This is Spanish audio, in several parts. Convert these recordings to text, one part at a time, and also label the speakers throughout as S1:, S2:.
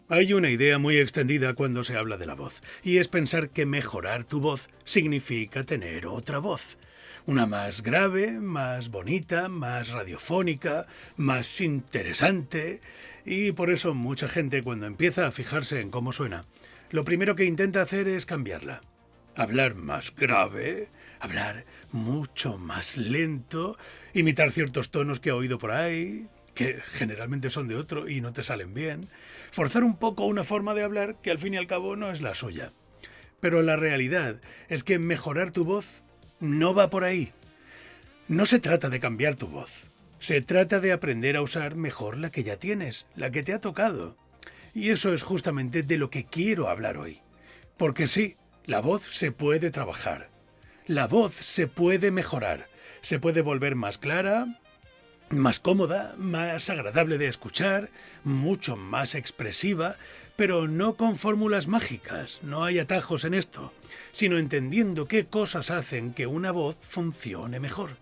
S1: Hay una idea muy extendida cuando se habla de la voz, y es pensar que mejorar tu voz significa tener otra voz. Una más grave, más bonita, más radiofónica, más interesante, y por eso mucha gente cuando empieza a fijarse en cómo suena, lo primero que intenta hacer es cambiarla. Hablar más grave, hablar mucho más lento, imitar ciertos tonos que ha oído por ahí, que generalmente son de otro y no te salen bien, forzar un poco una forma de hablar que al fin y al cabo no es la suya. Pero la realidad es que mejorar tu voz no va por ahí. No se trata de cambiar tu voz. Se trata de aprender a usar mejor la que ya tienes, la que te ha tocado. Y eso es justamente de lo que quiero hablar hoy. Porque sí, la voz se puede trabajar. La voz se puede mejorar. Se puede volver más clara, más cómoda, más agradable de escuchar, mucho más expresiva, pero no con fórmulas mágicas, no hay atajos en esto, sino entendiendo qué cosas hacen que una voz funcione mejor.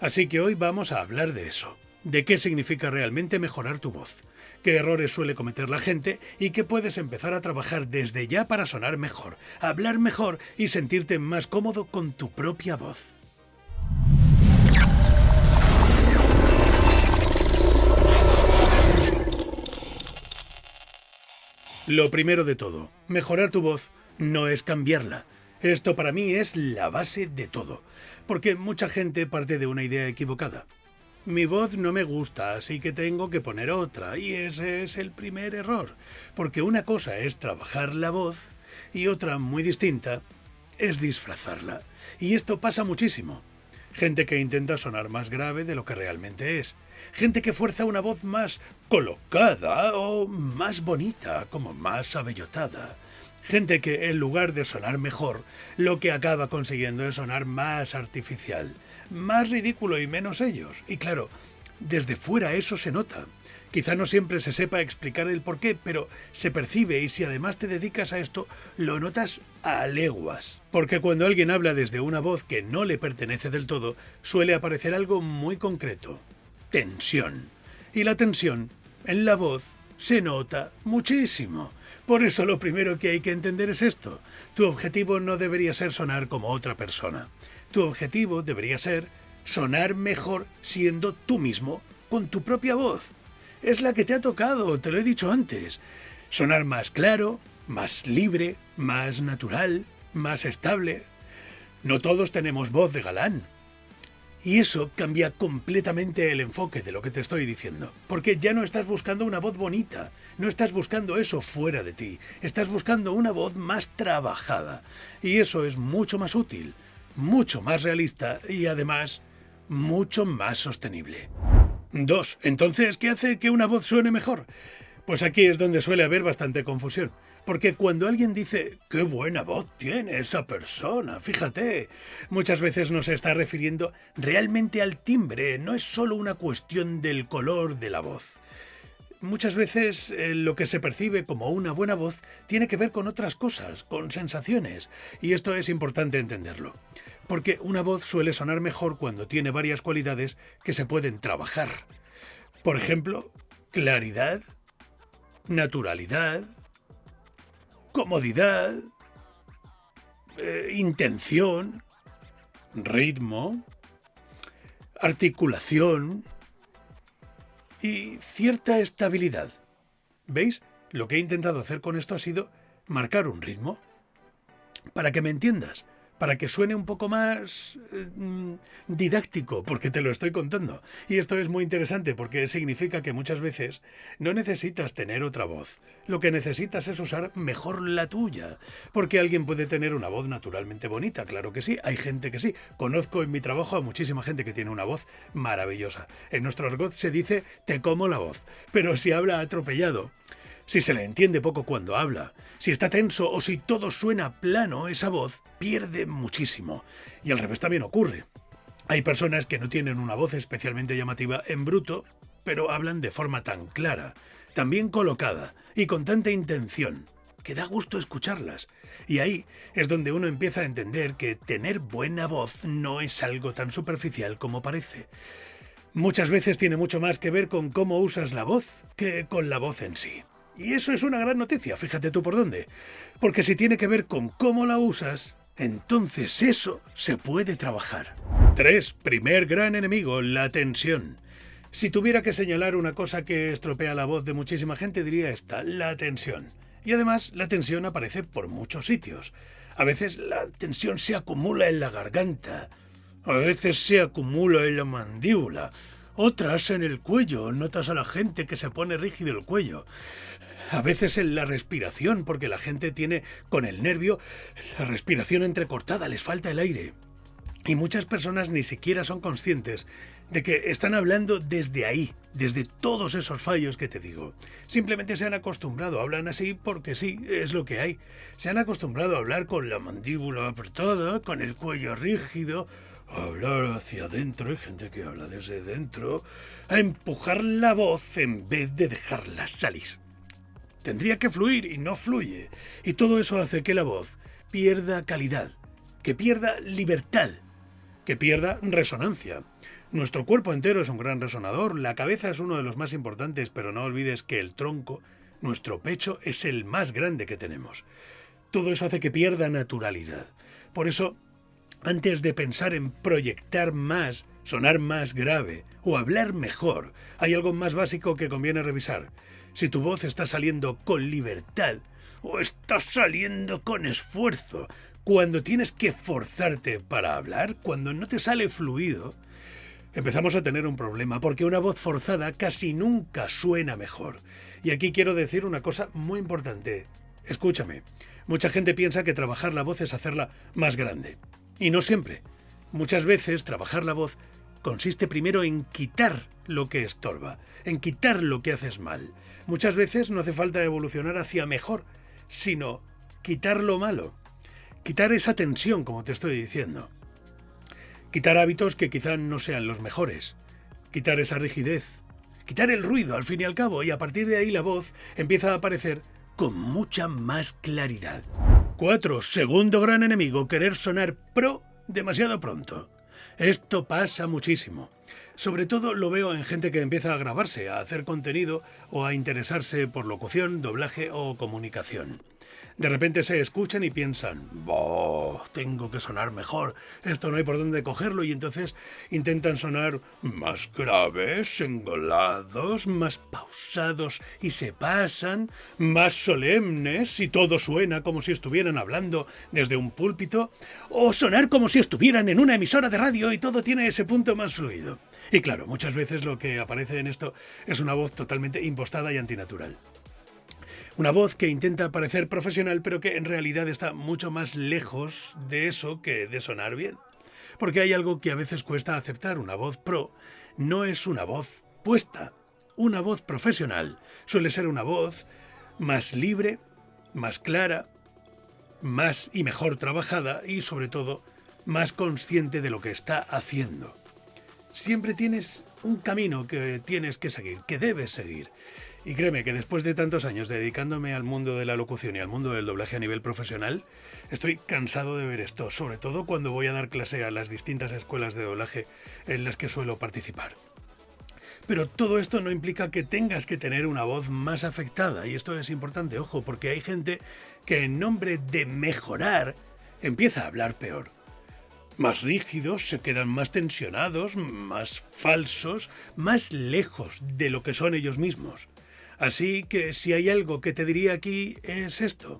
S1: Así que hoy vamos a hablar de eso, de qué significa realmente mejorar tu voz, qué errores suele cometer la gente y qué puedes empezar a trabajar desde ya para sonar mejor, hablar mejor y sentirte más cómodo con tu propia voz. Lo primero de todo, mejorar tu voz no es cambiarla. Esto para mí es la base de todo, porque mucha gente parte de una idea equivocada. Mi voz no me gusta, así que tengo que poner otra, y ese es el primer error, porque una cosa es trabajar la voz y otra muy distinta es disfrazarla. Y esto pasa muchísimo. Gente que intenta sonar más grave de lo que realmente es. Gente que fuerza una voz más colocada o más bonita, como más abellotada. Gente que, en lugar de sonar mejor, lo que acaba consiguiendo es sonar más artificial, más ridículo y menos ellos. Y claro, desde fuera eso se nota. Quizá no siempre se sepa explicar el porqué, pero se percibe y si además te dedicas a esto, lo notas a leguas. Porque cuando alguien habla desde una voz que no le pertenece del todo, suele aparecer algo muy concreto: tensión. Y la tensión en la voz se nota muchísimo. Por eso lo primero que hay que entender es esto. Tu objetivo no debería ser sonar como otra persona. Tu objetivo debería ser sonar mejor siendo tú mismo con tu propia voz. Es la que te ha tocado, te lo he dicho antes. Sonar más claro, más libre, más natural, más estable. No todos tenemos voz de galán. Y eso cambia completamente el enfoque de lo que te estoy diciendo. Porque ya no estás buscando una voz bonita, no estás buscando eso fuera de ti, estás buscando una voz más trabajada. Y eso es mucho más útil, mucho más realista y además mucho más sostenible. 2. Entonces, ¿qué hace que una voz suene mejor? Pues aquí es donde suele haber bastante confusión. Porque cuando alguien dice ¡qué buena voz tiene esa persona! Fíjate, muchas veces no se está refiriendo realmente al timbre, no es solo una cuestión del color de la voz. Muchas veces lo que se percibe como una buena voz tiene que ver con otras cosas, con sensaciones, y esto es importante entenderlo. Porque una voz suele sonar mejor cuando tiene varias cualidades que se pueden trabajar. Por ejemplo, claridad, naturalidad, comodidad, intención, ritmo, articulación y cierta estabilidad. ¿Veis? Lo que he intentado hacer con esto ha sido marcar un ritmo. Para que me entiendas, para que suene un poco más didáctico, porque te lo estoy contando. Y esto es muy interesante porque significa que muchas veces no necesitas tener otra voz. Lo que necesitas es usar mejor la tuya. Porque alguien puede tener una voz naturalmente bonita, claro que sí, hay gente que sí. Conozco en mi trabajo a muchísima gente que tiene una voz maravillosa. En nuestro argot se dice te como la voz, pero si habla atropellado, si se le entiende poco cuando habla, si está tenso o si todo suena plano, esa voz pierde muchísimo. Y al revés también ocurre. Hay personas que no tienen una voz especialmente llamativa en bruto, pero hablan de forma tan clara, tan bien colocada y con tanta intención, que da gusto escucharlas. Y ahí es donde uno empieza a entender que tener buena voz no es algo tan superficial como parece. Muchas veces tiene mucho más que ver con cómo usas la voz que con la voz en sí. Y eso es una gran noticia, fíjate tú por dónde. Porque si tiene que ver con cómo la usas, entonces eso se puede trabajar. 3. Primer gran enemigo, la tensión. Si tuviera que señalar una cosa que estropea la voz de muchísima gente, diría esta, la tensión. Y además, la tensión aparece por muchos sitios. A veces la tensión se acumula en la garganta, a veces se acumula en la mandíbula, otras en el cuello. Notas a la gente que se pone rígido el cuello. A veces en la respiración, porque la gente tiene con el nervio la respiración entrecortada, les falta el aire. Y muchas personas ni siquiera son conscientes de que están hablando desde ahí, desde todos esos fallos que te digo. Simplemente se han acostumbrado, hablan así porque sí, es lo que hay. Se han acostumbrado a hablar con la mandíbula apretada, con el cuello rígido, a hablar hacia adentro, hay gente que habla desde dentro, a empujar la voz en vez de dejarla salir. Tendría que fluir y no fluye. Y todo eso hace que la voz pierda calidad, que pierda libertad, que pierda resonancia. Nuestro cuerpo entero es un gran resonador, la cabeza es uno de los más importantes, pero no olvides que el tronco, nuestro pecho, es el más grande que tenemos. Todo eso hace que pierda naturalidad. Por eso, antes de pensar en proyectar más, sonar más grave o hablar mejor, hay algo más básico que conviene revisar. Si tu voz está saliendo con libertad o está saliendo con esfuerzo, cuando tienes que forzarte para hablar, cuando no te sale fluido, empezamos a tener un problema, porque una voz forzada casi nunca suena mejor. Y aquí quiero decir una cosa muy importante. Escúchame, mucha gente piensa que trabajar la voz es hacerla más grande. Y no siempre. Muchas veces trabajar la voz consiste primero en quitar lo que estorba, en quitar lo que haces mal. Muchas veces no hace falta evolucionar hacia mejor, sino quitar lo malo. Quitar esa tensión, como te estoy diciendo. Quitar hábitos que quizá no sean los mejores. Quitar esa rigidez. Quitar el ruido, al fin y al cabo, y a partir de ahí la voz empieza a aparecer con mucha más claridad. 4. Segundo gran enemigo, querer sonar pro demasiado pronto. Esto pasa muchísimo. Sobre todo lo veo en gente que empieza a grabarse, a hacer contenido o a interesarse por locución, doblaje o comunicación. De repente se escuchan y piensan, tengo que sonar mejor, esto no hay por dónde cogerlo, y entonces intentan sonar más graves, engolados, más pausados y se pasan, más solemnes y todo suena como si estuvieran hablando desde un púlpito, o sonar como si estuvieran en una emisora de radio y todo tiene ese punto más fluido. Y claro, muchas veces lo que aparece en esto es una voz totalmente impostada y antinatural. Una voz que intenta parecer profesional, pero que en realidad está mucho más lejos de eso que de sonar bien. Porque hay algo que a veces cuesta aceptar. Una voz pro no es una voz puesta. Una voz profesional suele ser una voz más libre, más clara, más y mejor trabajada y, sobre todo, más consciente de lo que está haciendo. Siempre tienes un camino que tienes que seguir, que debes seguir. Y créeme que después de tantos años dedicándome al mundo de la locución y al mundo del doblaje a nivel profesional, estoy cansado de ver esto, sobre todo cuando voy a dar clase a las distintas escuelas de doblaje en las que suelo participar. Pero todo esto no implica que tengas que tener una voz más afectada, y esto es importante, ojo, porque hay gente que en nombre de mejorar empieza a hablar peor. Más rígidos, se quedan más tensionados, más falsos, más lejos de lo que son ellos mismos. Así que si hay algo que te diría aquí es esto.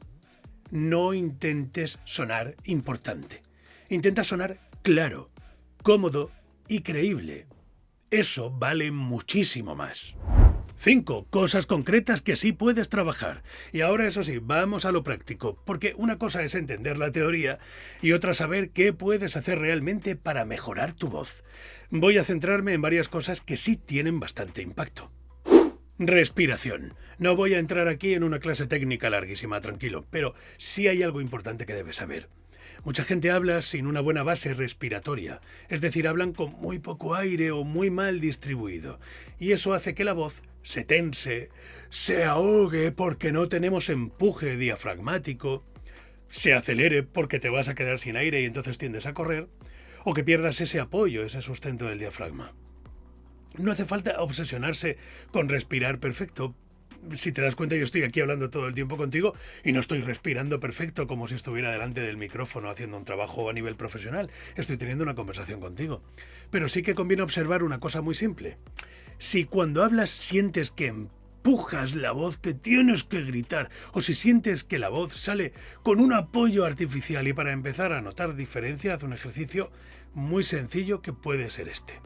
S1: No intentes sonar importante. Intenta sonar claro, cómodo y creíble. Eso vale muchísimo más. 5. Cosas concretas que sí puedes trabajar. Y ahora eso sí, vamos a lo práctico, porque una cosa es entender la teoría y otra saber qué puedes hacer realmente para mejorar tu voz. Voy a centrarme en varias cosas que sí tienen bastante impacto. Respiración. No voy a entrar aquí en una clase técnica larguísima, tranquilo, pero sí hay algo importante que debes saber. Mucha gente habla sin una buena base respiratoria, es decir, hablan con muy poco aire o muy mal distribuido, y eso hace que la voz se tense, se ahogue porque no tenemos empuje diafragmático, se acelere porque te vas a quedar sin aire y entonces tiendes a correr, o que pierdas ese apoyo, ese sustento del diafragma. No hace falta obsesionarse con respirar perfecto. si te das cuenta, yo estoy aquí hablando todo el tiempo contigo y no estoy respirando perfecto como si estuviera delante del micrófono haciendo un trabajo a nivel profesional. Estoy teniendo una conversación contigo. Pero sí que conviene observar una cosa muy simple. Si cuando hablas sientes que empujas la voz, que tienes que gritar, o si sientes que la voz sale con un apoyo artificial, y para empezar a notar diferencia, haz un ejercicio muy sencillo que puede ser este.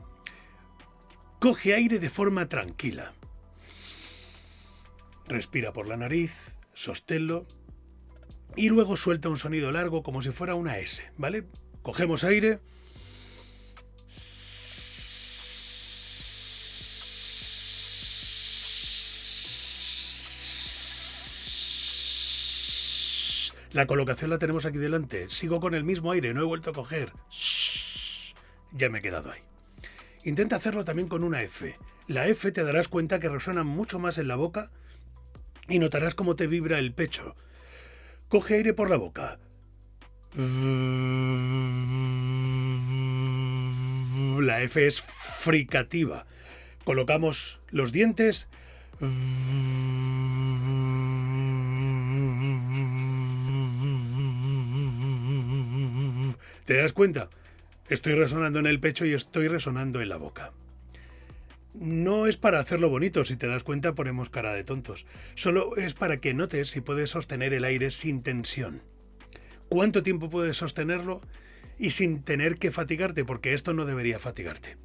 S1: Coge aire de forma tranquila. Respira por la nariz, sosténlo y luego suelta un sonido largo como si fuera una S, ¿vale? Cogemos aire. La colocación la tenemos aquí delante. Sigo con el mismo aire, no he vuelto a coger. Ya me he quedado ahí. Intenta hacerlo también con una F. La F te darás cuenta que resuena mucho más en la boca y notarás cómo te vibra el pecho. Coge aire por la boca. La F es fricativa. Colocamos los dientes. ¿Te das cuenta? Estoy resonando en el pecho y estoy resonando en la boca. No es para hacerlo bonito, si te das cuenta ponemos cara de tontos. Solo es para que notes si puedes sostener el aire sin tensión. ¿Cuánto tiempo puedes sostenerlo? Y sin tener que fatigarte, porque esto no debería fatigarte.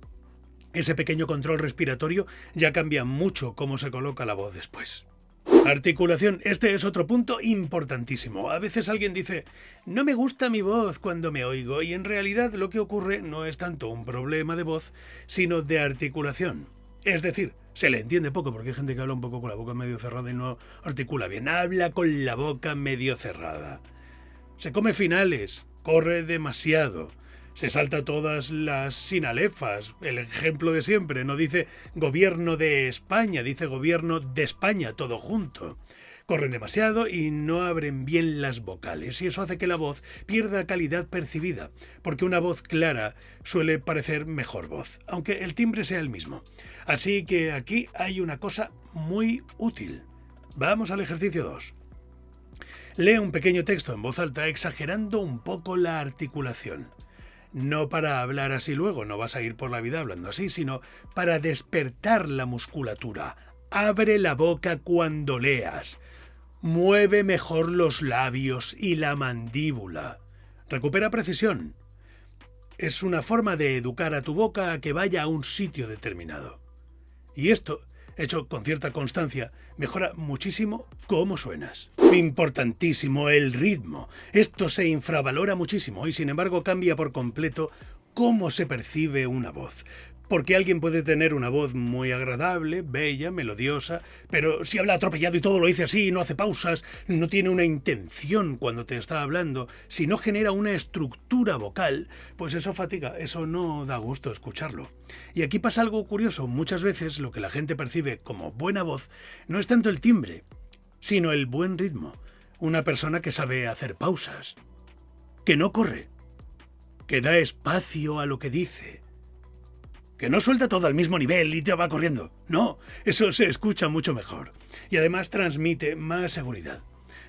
S1: Ese pequeño control respiratorio ya cambia mucho cómo se coloca la voz después. Articulación, este es otro punto importantísimo. A veces alguien dice, no me gusta mi voz cuando me oigo, y en realidad lo que ocurre no es tanto un problema de voz, sino de articulación. Es decir, se le entiende poco porque hay gente que habla un poco con la boca medio cerrada y no articula bien. Habla con la boca medio cerrada. Se come finales, corre demasiado. Se salta todas las sinalefas, el ejemplo de siempre, no dice gobierno de España, dice gobierno de España, todo junto. Corren demasiado y no abren bien las vocales, y eso hace que la voz pierda calidad percibida, porque una voz clara suele parecer mejor voz, aunque el timbre sea el mismo. Así que aquí hay una cosa muy útil. Vamos al ejercicio 2. Lee un pequeño texto en voz alta exagerando un poco la articulación. No para hablar así luego, no vas a ir por la vida hablando así, sino para despertar la musculatura. Abre la boca cuando leas. Mueve mejor los labios y la mandíbula. Recupera precisión. Es una forma de educar a tu boca a que vaya a un sitio determinado. Y esto, hecho con cierta constancia, mejora muchísimo cómo suenas. Importantísimo el ritmo. Esto se infravalora muchísimo y sin embargo cambia por completo cómo se percibe una voz. Porque alguien puede tener una voz muy agradable, bella, melodiosa, pero si habla atropellado y todo lo dice así, no hace pausas, no tiene una intención cuando te está hablando, si no genera una estructura vocal, pues eso fatiga, eso no da gusto escucharlo. Y aquí pasa algo curioso, muchas veces lo que la gente percibe como buena voz no es tanto el timbre, sino el buen ritmo. Una persona que sabe hacer pausas, que no corre, que da espacio a lo que dice, que no suelta todo al mismo nivel y ya va corriendo. No, eso se escucha mucho mejor. Y además transmite más seguridad.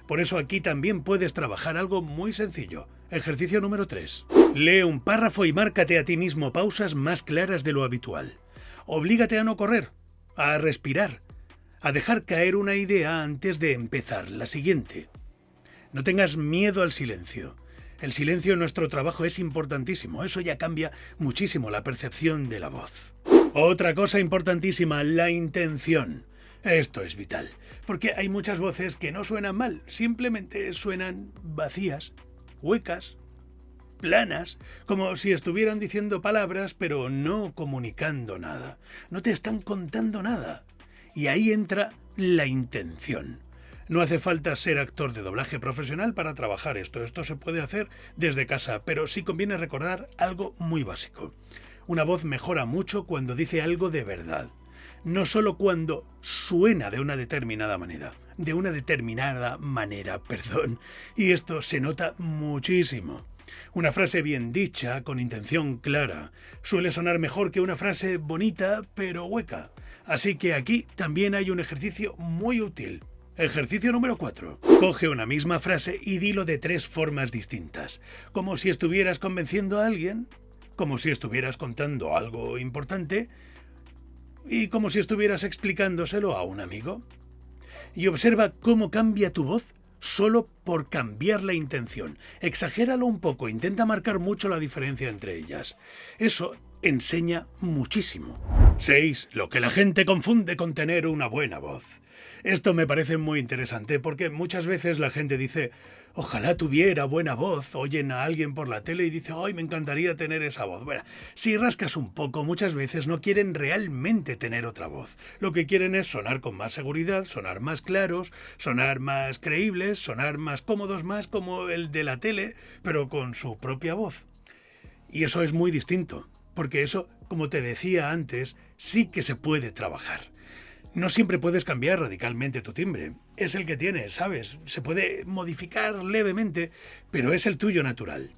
S1: Por eso aquí también puedes trabajar algo muy sencillo. Ejercicio número 3. Lee un párrafo y márcate a ti mismo pausas más claras de lo habitual. Oblígate a no correr, a respirar, a dejar caer una idea antes de empezar la siguiente. No tengas miedo al silencio. El silencio en nuestro trabajo es importantísimo, eso ya cambia muchísimo la percepción de la voz. Otra cosa importantísima, la intención. Esto es vital, porque hay muchas voces que no suenan mal, simplemente suenan vacías, huecas, planas, como si estuvieran diciendo palabras pero no comunicando nada. No te están contando nada. Y ahí entra la intención. No hace falta ser actor de doblaje profesional para trabajar esto se puede hacer desde casa, pero sí conviene recordar algo muy básico. Una voz mejora mucho cuando dice algo de verdad, no solo cuando suena de una determinada manera, y esto se nota muchísimo. Una frase bien dicha, con intención clara, suele sonar mejor que una frase bonita pero hueca. Así que aquí también hay un ejercicio muy útil. Ejercicio número 4. Coge una misma frase y dilo de 3 formas distintas. Como si estuvieras convenciendo a alguien, como si estuvieras contando algo importante y como si estuvieras explicándoselo a un amigo. Y observa cómo cambia tu voz solo por cambiar la intención. Exagéralo un poco, intenta marcar mucho la diferencia entre ellas. Eso enseña muchísimo. 6. Lo que la gente confunde con tener una buena voz. Esto me parece muy interesante porque muchas veces la gente dice: ojalá tuviera buena voz. Oyen a alguien por la tele y dicen: ¡ay, me encantaría tener esa voz! Bueno, si rascas un poco, muchas veces no quieren realmente tener otra voz. Lo que quieren es sonar con más seguridad, sonar más claros, sonar más creíbles, sonar más cómodos, más como el de la tele, pero con su propia voz. Y eso es muy distinto, porque eso, como te decía antes, sí que se puede trabajar. No siempre puedes cambiar radicalmente tu timbre. Es el que tienes, ¿sabes? Se puede modificar levemente, pero es el tuyo natural.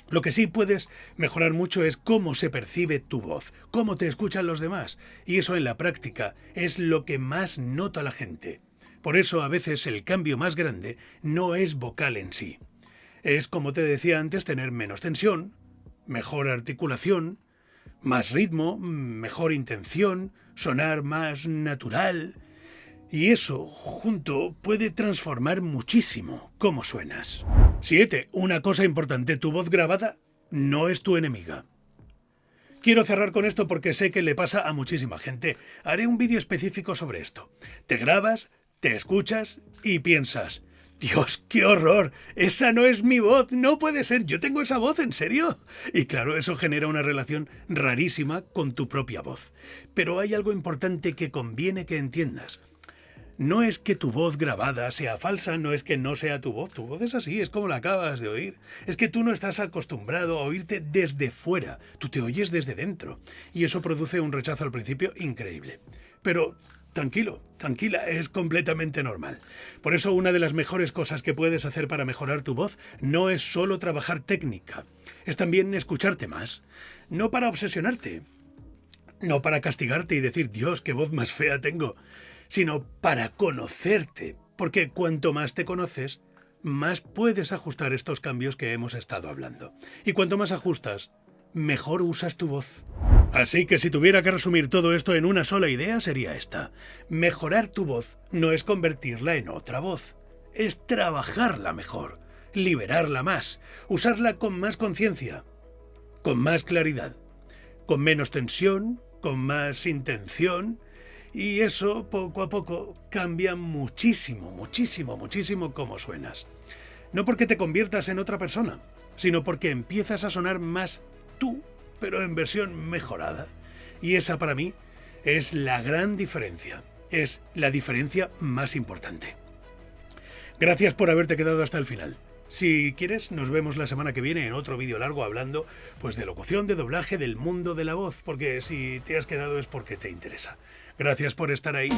S1: Lo que sí puedes mejorar mucho es cómo se percibe tu voz, cómo te escuchan los demás. Y eso en la práctica es lo que más nota la gente. Por eso a veces el cambio más grande no es vocal en sí. Es, como te decía antes, tener menos tensión, mejor articulación, más ritmo, mejor intención, sonar más natural. Y eso, junto, puede transformar muchísimo cómo suenas. 7. Una cosa importante, tu voz grabada no es tu enemiga. Quiero cerrar con esto porque sé que le pasa a muchísima gente. Haré un vídeo específico sobre esto. Te grabas, te escuchas y piensas: ¡Dios, qué horror! ¡Esa no es mi voz! ¡No puede ser! ¿Yo tengo esa voz? ¿En serio? Y claro, eso genera una relación rarísima con tu propia voz. Pero hay algo importante que conviene que entiendas. No es que tu voz grabada sea falsa, no es que no sea tu voz es así, es como la acabas de oír. Es que tú no estás acostumbrado a oírte desde fuera, tú te oyes desde dentro. Y eso produce un rechazo al principio increíble. Pero tranquilo, tranquila, es completamente normal. Por eso una de las mejores cosas que puedes hacer para mejorar tu voz no es solo trabajar técnica, es también escucharte más. No para obsesionarte, no para castigarte y decir: Dios, qué voz más fea tengo, sino para conocerte, porque cuanto más te conoces, más puedes ajustar estos cambios que hemos estado hablando. Y cuanto más ajustas, mejor usas tu voz. Así que si tuviera que resumir todo esto en una sola idea, sería esta: mejorar tu voz no es convertirla en otra voz, es trabajarla mejor, liberarla más, usarla con más conciencia, con más claridad, con menos tensión, con más intención. Y eso, poco a poco, cambia muchísimo, muchísimo, muchísimo cómo suenas. No porque te conviertas en otra persona, sino porque empiezas a sonar más tú, pero en versión mejorada. Y esa, para mí, es la gran diferencia. Es la diferencia más importante. Gracias por haberte quedado hasta el final. Si quieres, nos vemos la semana que viene en otro vídeo largo hablando pues de locución, de doblaje, del mundo de la voz, porque si te has quedado es porque te interesa. Gracias por estar ahí.